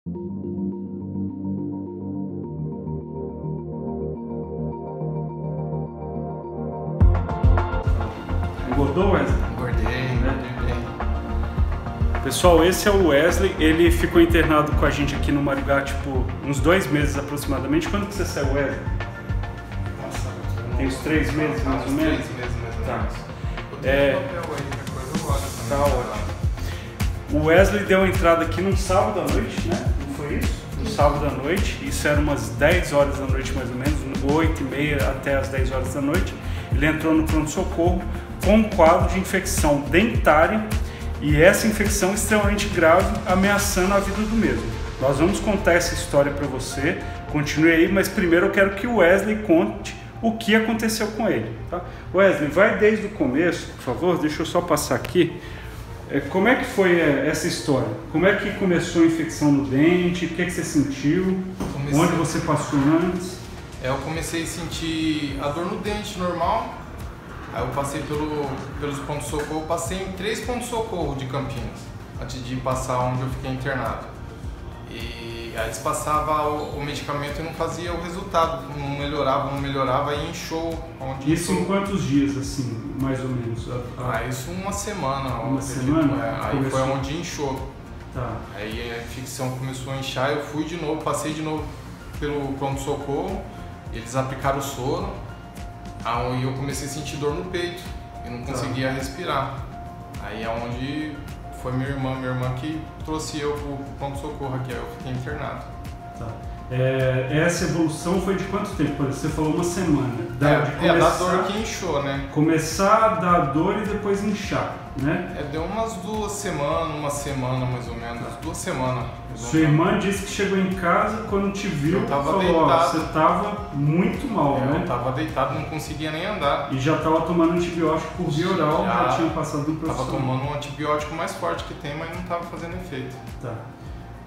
Engordou, Wesley? Engordei bem. Pessoal, esse é o Wesley. Ele ficou internado com a gente aqui no Maringá, tipo, uns 2 meses aproximadamente. Quando que você saiu, Wesley? Nossa, Tem uns 3 meses, mais ou menos? 3 meses, mais ou Tá. menos. Eu tenho papel aí, qualquer coisa eu olho também. Tá ótimo. O Wesley deu entrada aqui num sábado à noite, né? Não foi isso? No sábado à noite. Isso era umas 10 horas da noite, mais ou menos, 8h30 até as 10 horas da noite. Ele entrou no pronto-socorro com um quadro de infecção dentária e essa infecção extremamente grave, ameaçando a vida do mesmo. Nós vamos contar essa história para você, continue aí, mas primeiro eu quero que o Wesley conte o que aconteceu com ele. Tá? Wesley, vai desde o começo, por favor, deixa eu só passar aqui. Como é que foi essa história? Como é que começou a infecção no dente? O que é que você sentiu? Onde você passou antes? Eu comecei a sentir a dor no dente normal. Aí eu passei pelos pontos-socorro, passei em 3 pontos-socorro de Campinas, antes de passar onde eu fiquei internado. E aí eles passavam o medicamento e não fazia o resultado, não melhorava e inchou. Isso em quantos dias, assim, mais ou menos? Isso uma semana. Uma semana? Aí começou. Foi onde inchou. Tá. Aí a infecção começou a inchar, eu fui de novo, passei de novo pelo pronto-socorro, eles aplicaram o soro. Aí eu comecei a sentir dor no peito e não conseguia respirar. Aí é onde foi minha irmã que trouxe eu pro pronto-socorro aqui, aí eu fiquei internado. Tá. Essa evolução foi de quanto tempo? Você falou uma semana. Da dor que inchou, né? Começar a dar dor e depois inchar, né? Deu umas 2 semanas, uma semana mais ou menos, 2 semanas. Sua irmã disse que chegou em casa, quando te viu, falou, você estava muito mal, né? Eu estava deitado, não conseguia nem andar. E já estava tomando antibiótico por via oral, já tinha passado no profissional. Estava tomando um antibiótico mais forte que tem, mas não estava fazendo efeito. Tá.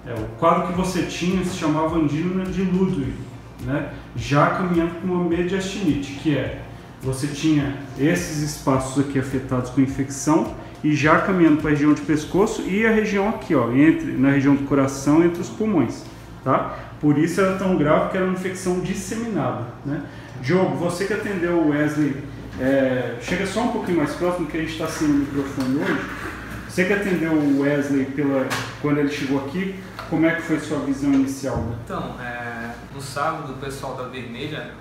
O quadro que você tinha se chamava angina de Ludwig, né? Já caminhando com uma mediastinite, que você tinha esses espaços aqui afetados com infecção e já caminhando para a região de pescoço e a região aqui, ó, na região do coração, entre os pulmões, tá? Por isso era tão grave que era uma infecção disseminada, né? Diogo, você que atendeu o Wesley, chega só um pouquinho mais próximo, que a gente está sem o microfone hoje. Você que atendeu o Wesley quando ele chegou aqui, como é que foi sua visão inicial? Né? Então, no sábado o pessoal da Vermelha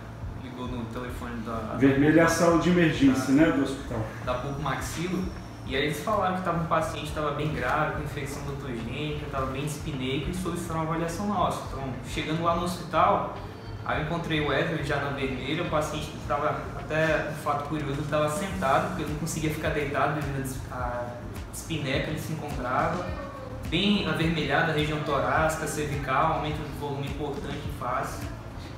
ligou no telefone da... Vermelha é a sala de emergência, né, do hospital. Da Pulpo Maxilo, e aí eles falaram que um paciente estava bem grave, com infecção odontogênica, estava bem dispineico e solicitaram uma avaliação nossa. Então, chegando lá no hospital, aí eu encontrei o Wesley já na Vermelha, o paciente estava, até um fato curioso, estava sentado, porque ele não conseguia ficar deitado devido à dispneia que ele se encontrava, bem avermelhada a região torácica, cervical, aumento de volume importante em face.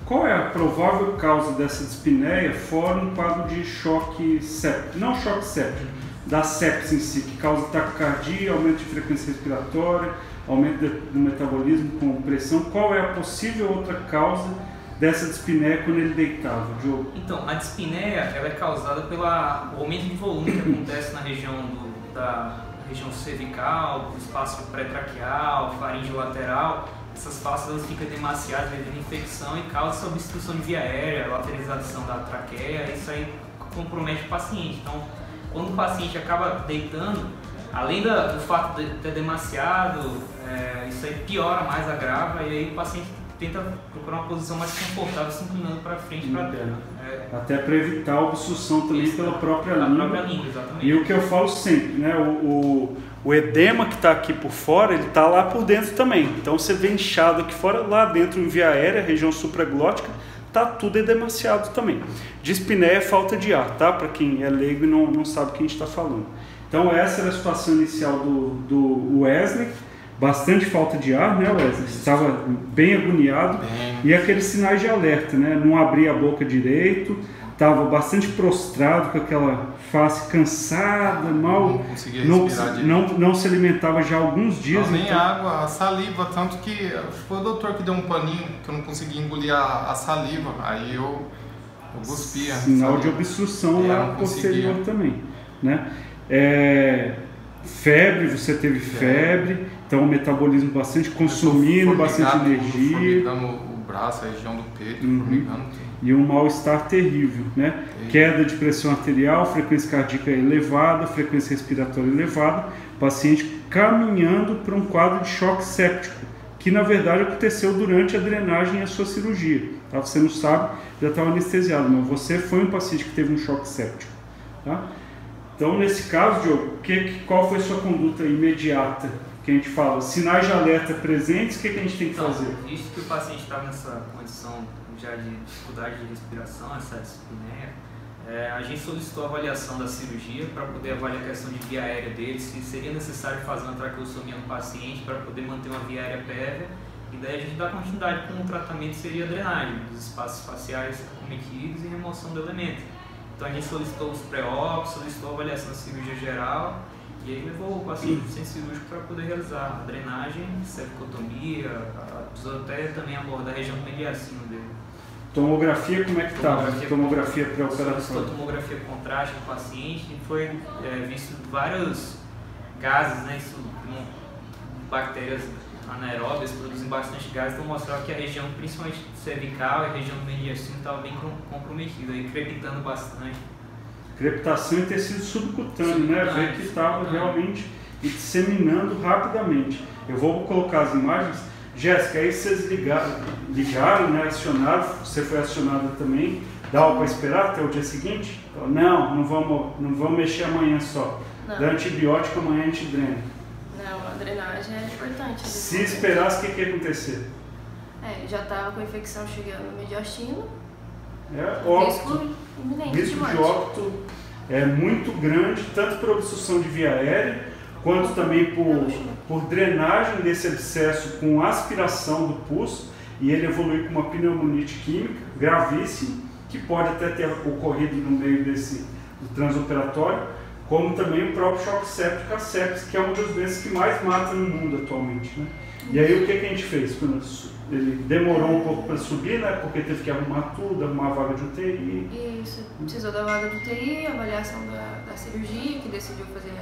Qual é a provável causa dessa dispneia fora um quadro de choque séptico? Não choque séptico, da sepse em si, que causa taquicardia, aumento de frequência respiratória, aumento do metabolismo com pressão. Qual é a possível outra causa dessa dispneia quando ele deitava, Diogo? Então, a dispneia ela é causada pelo aumento de volume que acontece na região da região cervical, do espaço pré-traqueal, faringe lateral. Essas faces elas ficam demasiadas devido à infecção e causa essa obstrução de via aérea, lateralização da traqueia, isso aí compromete o paciente. Então, quando o paciente acaba deitando, além do fato de ter demasiado, isso aí piora mais a grava e aí o paciente tenta procurar uma posição mais confortável, se inclinando para frente e para dentro. Até para evitar a obstrução também isso, pela própria língua. Exatamente. E o que eu falo sempre, né? O edema que está aqui por fora, ele está lá por dentro também. Então você vê inchado aqui fora, lá dentro em via aérea, região supraglótica, tá tudo edemaciado também. Dispneia é falta de ar, tá? Para quem é leigo e não sabe o que a gente está falando. Então essa era a situação inicial do Wesley. Bastante falta de ar, né, Wesley? Estava bem agoniado. E aqueles sinais de alerta, né? Não abria a boca direito, estava bastante prostrado, com aquela face cansada, mal. Não conseguia respirar direito. Não se alimentava já há alguns dias. Não, nem água, a saliva, tanto que foi o doutor que deu um paninho, que eu não conseguia engolir a saliva, aí eu cuspia. Sinal de obstrução lá posterior também, né? Febre, você teve febre, Então, metabolismo bastante, consumindo bastante energia. Formigando o braço, a região do peito, formigando tudo. E um mal-estar terrível, né? Queda de pressão arterial, frequência cardíaca elevada, frequência respiratória elevada, paciente caminhando para um quadro de choque séptico, que na verdade aconteceu durante a drenagem e a sua cirurgia. Tá? Você não sabe, já estava anestesiado, mas você foi um paciente que teve um choque séptico. Tá? Então, nesse caso, Diogo, qual foi a sua conduta imediata? Que a gente fala, sinais de alerta presentes, o que a gente tem que fazer? Visto que o paciente estava nessa condição já de dificuldade de respiração, essa dispneia, a gente solicitou a avaliação da cirurgia para poder avaliar a questão de via aérea dele, se seria necessário fazer uma traqueostomia no paciente para poder manter uma via aérea prévia, e daí a gente dá continuidade com o tratamento, seria a drenagem dos espaços faciais acometidos e remoção do elemento. Então a gente solicitou os pré-ops, solicitou a avaliação da cirurgia geral, e aí levou o paciente sem cirúrgico para poder realizar a drenagem, cervicotomia, até também abordar a região do mediastino dele. Tomografia, como é que estava? Tomografia pré-operatória? Solicitou tomografia com contraste no paciente e foi visto vários gases, né? Isso, bactérias anaeróbias produzem bastante gases, então mostrava que a região, principalmente cervical e a região do mediastino, estava bem comprometida, aí crepitando bastante. Crepitação em tecido subcutâneo, né? Ver que estava realmente disseminando rapidamente. Eu vou colocar as imagens. Jéssica, aí vocês ligaram, né? Acionaram, você foi acionada também. Dava para esperar até o dia seguinte? Não vamos mexer amanhã só. Não. Dá antibiótico, amanhã a gente drena. Não, a drenagem é importante. Se esperasse, o que ia acontecer? Ele já estava com a infecção chegando no mediastino. Óbito. Iminente Risco de óbito é muito grande, tanto por obstrução de via aérea, quanto também por drenagem desse abscesso com aspiração do pus, e ele evolui com uma pneumonite química gravíssima, que pode até ter ocorrido no meio do transoperatório, como também o próprio choque séptico, a sepsis, que é uma das doenças que mais mata no mundo atualmente. Né? E aí o que a gente fez? Ele demorou um pouco para subir, né? Porque teve que arrumar tudo, arrumar a vaga de UTI. Isso, precisou da vaga de UTI, avaliação da cirurgia, que decidiu fazer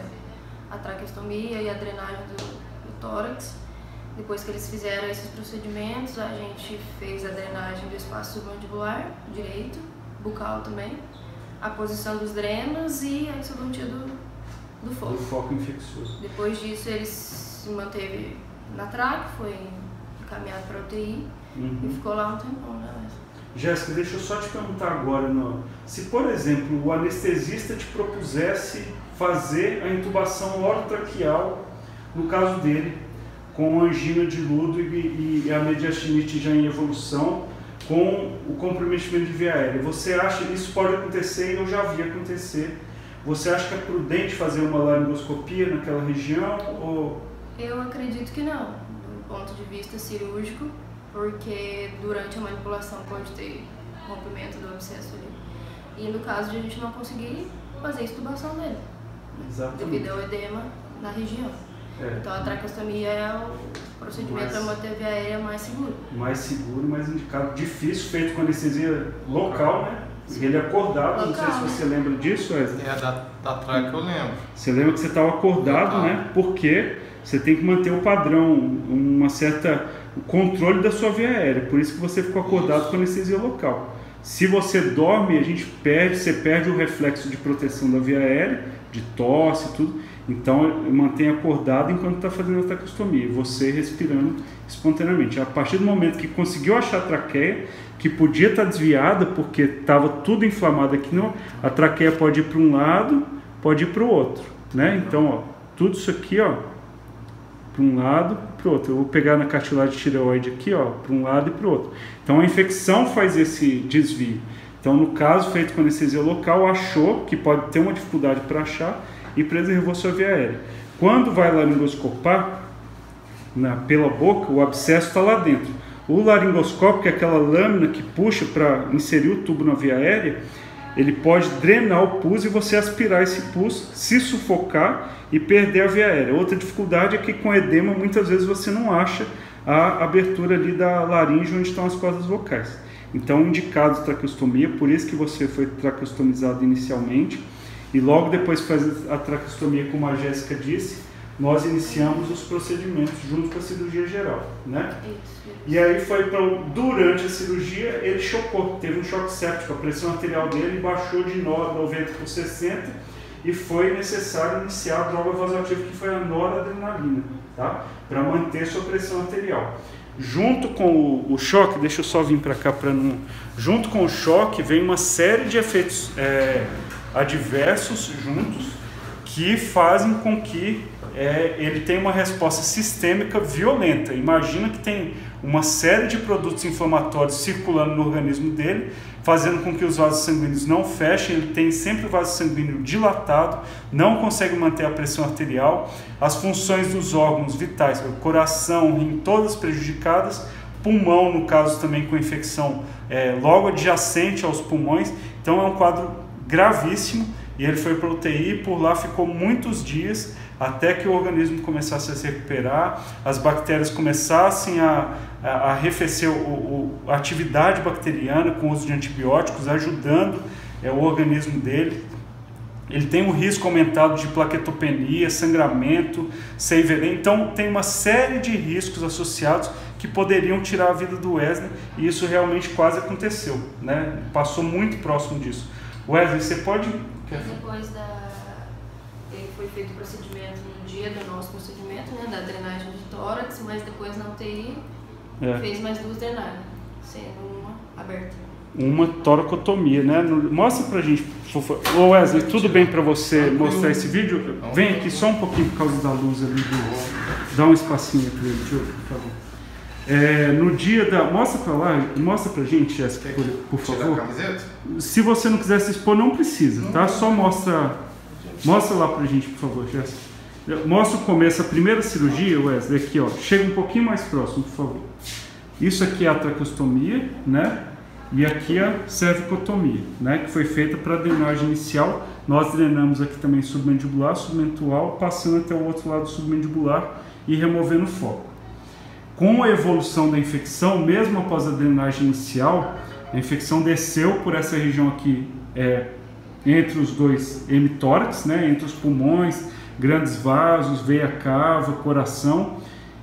a traqueostomia e a drenagem do tórax. Depois que eles fizeram esses procedimentos, a gente fez a drenagem do espaço submandibular direito, bucal também, a posição dos drenos e a exodontia do foco. Do foco infeccioso. Depois disso, ele se manteve na traque, foi encaminhado para a UTI e ficou lá um tempão, né? Jéssica, deixa eu só te perguntar agora, se por exemplo o anestesista te propusesse fazer a intubação orotraqueal, no caso dele, com angina de Ludo e a mediastinite já em evolução, com o comprometimento de via aérea, você acha que isso pode acontecer, e eu já vi acontecer, você acha que é prudente fazer uma laringoscopia naquela região? Ou... Eu acredito que não, do ponto de vista cirúrgico, porque durante a manipulação pode ter rompimento do abscesso ali. E no caso de a gente não conseguir fazer a extubação dele, devido ao edema na região. Então a traqueostomia é o procedimento para manter a via aérea mais seguro. Mais seguro, mais indicado. Difícil, feito com anestesia local, né? Ele é acordado, não sei se você lembra disso, Wesley. Da traque eu lembro. Você lembra que você estava acordado, né? Porque você tem que manter o padrão, o controle da sua via aérea. Por isso que você ficou acordado com anestesia local. Se você dorme, você perde o reflexo de proteção da via aérea, de tosse e tudo. Então, mantenha acordado enquanto está fazendo a traqueostomia, você respirando espontaneamente. A partir do momento que conseguiu achar a traqueia, que podia estar desviada, porque estava tudo inflamado aqui, a traqueia pode ir para um lado, pode ir para o outro. Né? Então, tudo isso aqui, para um lado e para o outro. Eu vou pegar na cartilagem tireoide aqui, para um lado e para o outro. Então, a infecção faz esse desvio. Então, no caso, feito com anestesia local, achou que pode ter uma dificuldade para achar, e preservou sua via aérea. Quando vai laringoscopar, pela boca, o abscesso está lá dentro. O laringoscópio, que é aquela lâmina que puxa para inserir o tubo na via aérea, ele pode drenar o pus e você aspirar esse pus, se sufocar e perder a via aérea. Outra dificuldade é que com edema, muitas vezes você não acha a abertura ali da laringe onde estão as cordas vocais. Então, indicado traqueostomia, por isso que você foi traqueostomizado inicialmente, e logo depois faz a traqueostomia, como a Jéssica disse, nós iniciamos os procedimentos junto com a cirurgia geral, né? Isso. E aí durante a cirurgia ele chocou, teve um choque séptico, a pressão arterial dele baixou de 90 por 60 e foi necessário iniciar a droga vasoativa que foi a noradrenalina, tá? Para manter sua pressão arterial. Junto com o choque, deixa eu só vir para cá para não... Junto com o choque vem uma série de efeitos adversos juntos que fazem com que ele tenha uma resposta sistêmica violenta. Imagina que tem uma série de produtos inflamatórios circulando no organismo dele, fazendo com que os vasos sanguíneos não fechem, ele tem sempre o vaso sanguíneo dilatado, não consegue manter a pressão arterial, as funções dos órgãos vitais, o coração, rim, todas prejudicadas, pulmão, no caso também com infecção logo adjacente aos pulmões, então é um quadro gravíssimo, e ele foi para a UTI, por lá ficou muitos dias, até que o organismo começasse a se recuperar, as bactérias começassem a arrefecer a atividade bacteriana com o uso de antibióticos, ajudando o organismo dele. Ele tem um risco aumentado de plaquetopenia, sangramento, CIVD, então tem uma série de riscos associados que poderiam tirar a vida do Wesley, e isso realmente quase aconteceu, né? Passou muito próximo disso. Wesley, você pode... Depois ele foi feito o procedimento no dia do nosso procedimento, né, da drenagem de tórax, mas depois na UTI fez mais 2 drenagens, sendo uma aberta. Uma toracotomia, né? Mostra pra gente, por favor. Ô Wesley, tudo bem pra você mostrar esse vídeo? Vem aqui só um pouquinho por causa da luz ali. Dá um espacinho pra ele, por favor. No dia da... Mostra pra lá, mostra pra gente, Jéssica, por favor. Se você não quiser se expor, não precisa, tá? Só mostra lá pra gente, por favor, Jéssica. Mostra o começo, a primeira cirurgia, Wesley, aqui, ó. Chega um pouquinho mais próximo, por favor. Isso aqui é a traqueostomia, né? E aqui a cervicotomia, né? Que foi feita para drenagem inicial. Nós drenamos aqui também submandibular, submentual, passando até o outro lado submandibular e removendo o foco. Com a evolução da infecção, mesmo após a drenagem inicial, a infecção desceu por essa região aqui, entre os dois hemitórax, né, entre os pulmões, grandes vasos, veia cava, coração,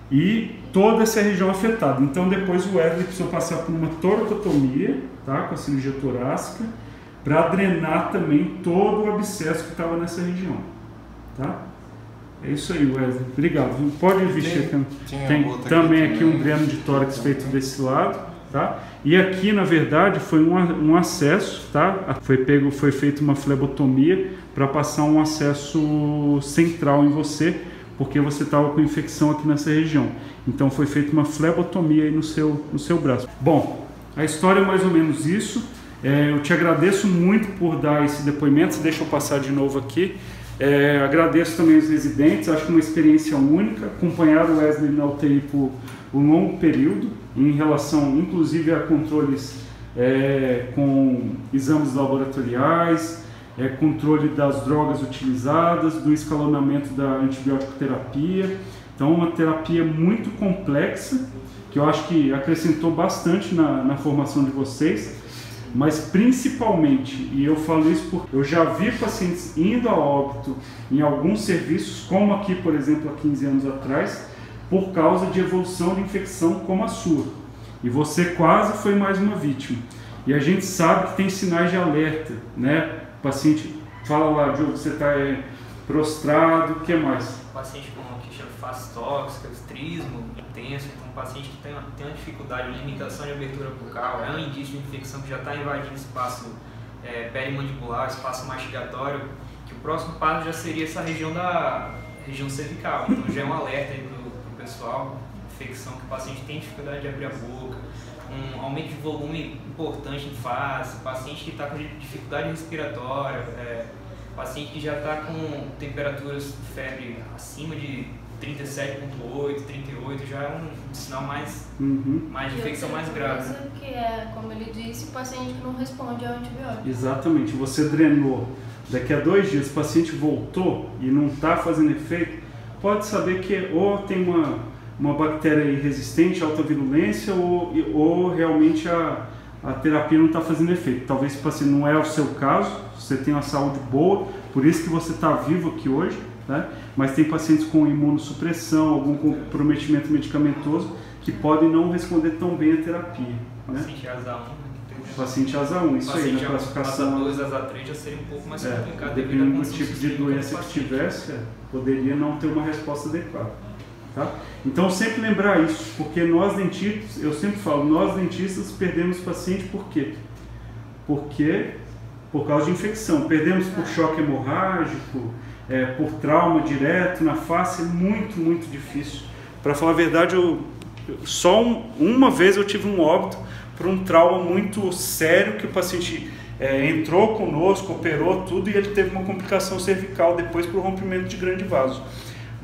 e toda essa região afetada. Então depois o Wesley precisou passar por uma toracotomia, tá, com a cirurgia torácica, para drenar também todo o abscesso que estava nessa região, tá? É isso aí, Wesley. Obrigado. Pode vestir aqui. Tem também aqui um dreno de tórax feito desse lado, tá? E aqui, na verdade, foi um acesso, tá? Foi feita uma flebotomia para passar um acesso central em você, porque você estava com infecção aqui nessa região. Então foi feita uma flebotomia aí no seu braço. Bom, a história é mais ou menos isso. Eu te agradeço muito por dar esse depoimento. Deixa eu passar de novo aqui. Agradeço também os residentes, acho que uma experiência única, acompanhar o Wesley na UTI por um longo período, em relação inclusive a controles com exames laboratoriais, controle das drogas utilizadas, do escalonamento da antibiótico terapia. Então uma terapia muito complexa, que eu acho que acrescentou bastante na formação de vocês. Mas principalmente, e eu falo isso porque eu já vi pacientes indo a óbito em alguns serviços, como aqui, por exemplo, há 15 anos atrás, por causa de evolução de infecção como a sua. E você quase foi mais uma vítima. E a gente sabe que tem sinais de alerta, né? O paciente fala lá, Diogo, você está prostrado, o que mais? O paciente com o que chama de fase tóxica, estrismo intenso, então um paciente que tem uma dificuldade de limitação de abertura bucal, é um indício de infecção que já está invadindo o espaço perimandibular, espaço mastigatório, que o próximo passo já seria essa região da região cervical, então já é um alerta aí para o pessoal, infecção que o paciente tem dificuldade de abrir a boca, um aumento de volume importante em face, paciente que está com dificuldade respiratória, paciente que já está com temperaturas de febre acima de 37,8, 38, já é um sinal mais de infecção mais grave. Que é, como ele disse, o paciente que não responde ao antibiótico. Exatamente, você drenou, daqui a 2 dias o paciente voltou e não está fazendo efeito, pode saber que ou tem uma bactéria resistente, alta virulência, ou realmente a terapia não está fazendo efeito. Talvez esse paciente não é o seu caso, você tem uma saúde boa, por isso que você está vivo aqui hoje, né? Mas tem pacientes com imunossupressão, algum comprometimento medicamentoso, que podem não responder tão bem à terapia. Paciente ASA1. Paciente ASA1, isso aí, na classificação. ASA2, ASA3 já seria um pouco mais complicado. Dependendo do tipo de doença que tivesse, poderia não ter uma resposta adequada. Tá? Então sempre lembrar isso, porque nós dentistas, eu sempre falo, nós dentistas perdemos paciente por quê? Porque por causa de infecção, perdemos por choque hemorrágico, por trauma direto na face, é muito, muito difícil. Para falar a verdade, só uma vez eu tive um óbito por um trauma muito sério, que o paciente entrou conosco, operou tudo, e ele teve uma complicação cervical depois por rompimento de grande vaso.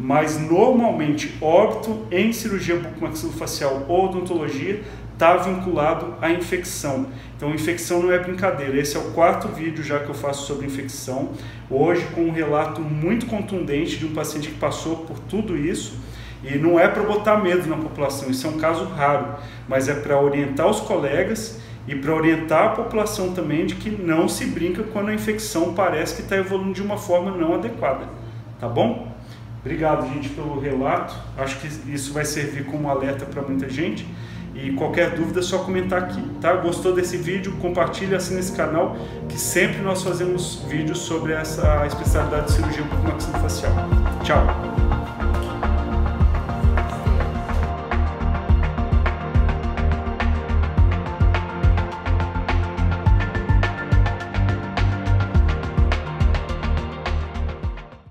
Mas normalmente óbito em cirurgia bucomaxilofacial ou odontologia está vinculado à infecção. Então infecção não é brincadeira. Esse é o 4º vídeo já que eu faço sobre infecção. Hoje com um relato muito contundente de um paciente que passou por tudo isso. E não é para botar medo na população, isso é um caso raro, mas é para orientar os colegas e para orientar a população também de que não se brinca quando a infecção parece que está evoluindo de uma forma não adequada. Tá bom? Obrigado, gente, pelo relato. Acho que isso vai servir como alerta para muita gente. E qualquer dúvida é só comentar aqui, tá? Gostou desse vídeo? Compartilha, assina esse canal, que sempre nós fazemos vídeos sobre essa especialidade de cirurgia bucomaxilofacial. Tchau!